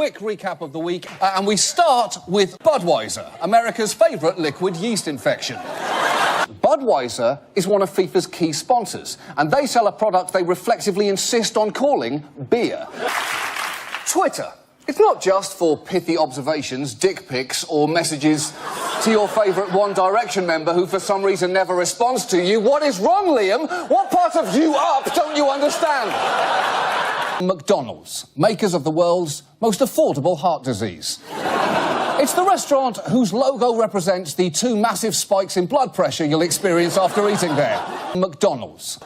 Quick recap of the week, and we start with Budweiser, America's favourite liquid yeast infection. Budweiser is one of FIFA's key sponsors, and they sell a product they reflexively insist on calling beer. Twitter. It's not just for pithy observations, dick pics, or messages to your favourite One Direction member who for some reason never responds to you. What is wrong, Liam? What part of you up don't you understand? McDonald's, makers of the world's most affordable heart disease. It's the restaurant whose logo represents the 2 massive spikes in blood pressure you'll experience after eating there. McDonald's.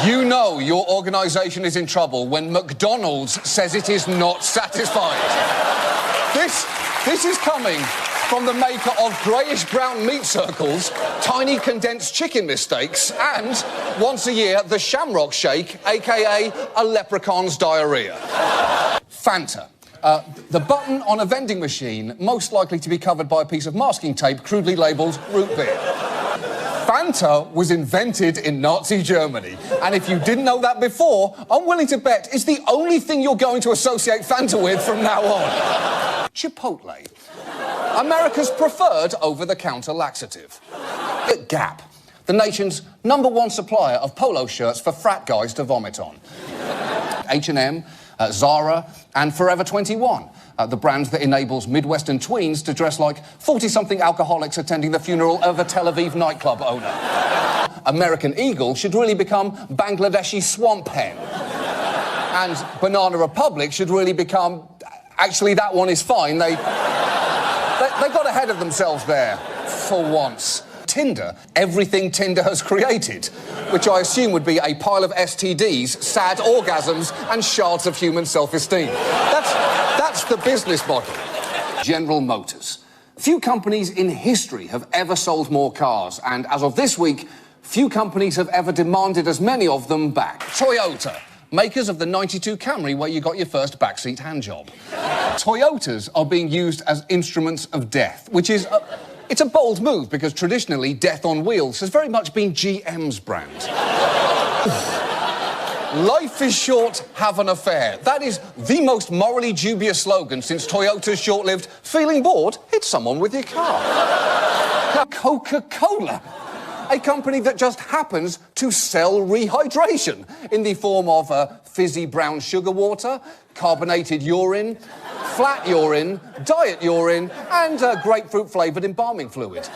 You know your organisation is in trouble when McDonald's says it is not satisfied. This is coming from the maker of greyish-brown meat circles, tiny condensed chicken mistakes, and, once a year, the Shamrock Shake, a.k.a. a leprechaun's diarrhea. Fanta. The button on a vending machine most likely to be covered by a piece of masking tape crudely labelled root beer. Fanta was invented in Nazi Germany, and if you didn't know that before, I'm willing to bet it's the only thing you're going to associate Fanta with from now on. Chipotle. America's preferred over-the-counter laxative. Gap. The nation's #1 supplier of polo shirts for frat guys to vomit on. H&M, Zara, and Forever 21, the brand that enables Midwestern tweens to dress like 40-something alcoholics attending the funeral of a Tel Aviv nightclub owner. American Eagle should really become Bangladeshi Swamp Hen. And Banana Republic should really become... Actually, that one is fine. They got ahead of themselves there, for once. Tinder, everything Tinder has created, which I assume would be a pile of STDs, sad orgasms, and shards of human self-esteem. That's the business model. General Motors. Few companies in history have ever sold more cars, and as of this week, few companies have ever demanded as many of them back. Toyota. Makers of the '92 Camry where you got your first backseat handjob. Toyotas are being used as instruments of death, which is... It's a bold move, because traditionally, Death on Wheels has very much been GM's brand. Life is short, have an affair. That is the most morally dubious slogan since Toyota's short-lived feeling bored, hit someone with your car. Now, Coca-Cola. A company that just happens to sell rehydration in the form of fizzy brown sugar water, carbonated urine, flat urine, diet urine, and grapefruit-flavoured embalming fluid.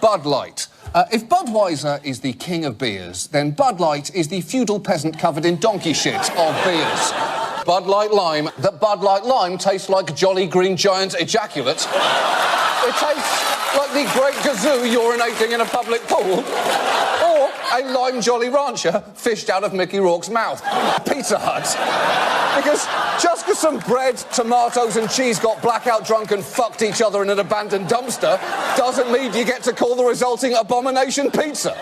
Bud Light. If Budweiser is the king of beers, then Bud Light is the feudal peasant covered in donkey shit of beers. Bud Light Lime. That Bud Light Lime tastes like Jolly Green Giant ejaculate. It tastes like the Great Gazoo urinating in a public pool. Or a Lime Jolly Rancher fished out of Mickey Rourke's mouth. Pizza Hut. Because just because some bread, tomatoes and cheese got blackout drunk and fucked each other in an abandoned dumpster doesn't mean you get to call the resulting abomination pizza.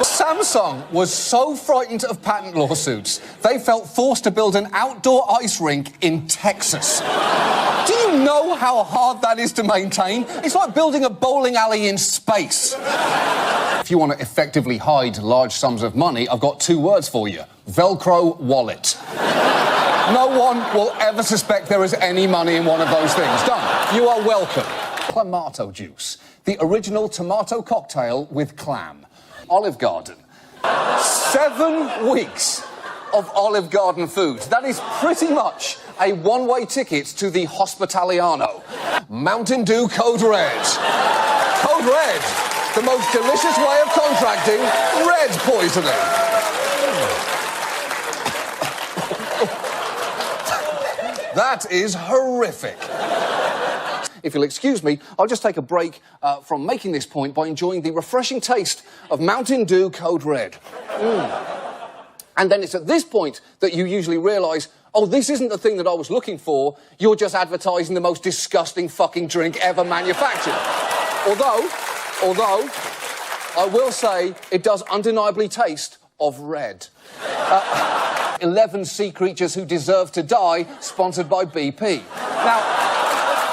Samsung was so frightened of patent lawsuits, they felt forced to build an outdoor ice rink in Texas. Do you know how hard that is to maintain? It's like building a bowling alley in space. If you want to effectively hide large sums of money, I've got 2 words for you. Velcro wallet. No one will ever suspect there is any money in one of those things. Done. You are welcome. Clamato juice. The original tomato cocktail with clam. Olive Garden. 7 weeks of Olive Garden food. That is pretty much a one-way ticket to the Hospitaliano. Mountain Dew Code Red. Code Red. The most delicious way of contracting red poisoning. That is horrific. If you'll excuse me, I'll just take a break from making this point by enjoying the refreshing taste of Mountain Dew Code Red. And then it's at this point that you usually realise, oh, this isn't the thing that I was looking for. You're just advertising the most disgusting fucking drink ever manufactured. Although, I will say it does undeniably taste of red. 11 sea creatures who deserve to die, sponsored by BP. Now,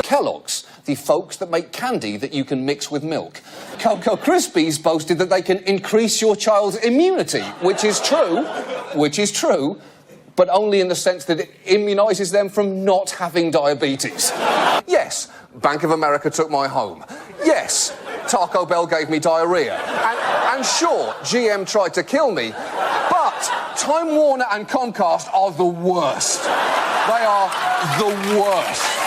Kellogg's, the folks that make candy that you can mix with milk. Cocoa Krispies boasted that they can increase your child's immunity, which is true, but only in the sense that it immunises them from not having diabetes. Yes, Bank of America took my home. Yes, Taco Bell gave me diarrhea. And sure, GM tried to kill me, but Time Warner and Comcast are the worst. They are the worst.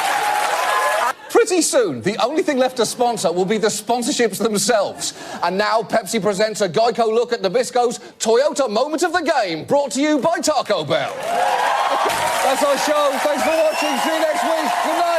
Pretty soon, the only thing left to sponsor will be the sponsorships themselves. And now Pepsi presents a Geico look at Nabisco's Toyota Moment of the Game, brought to you by Taco Bell. That's our show. Thanks for watching. See you next week. Good night.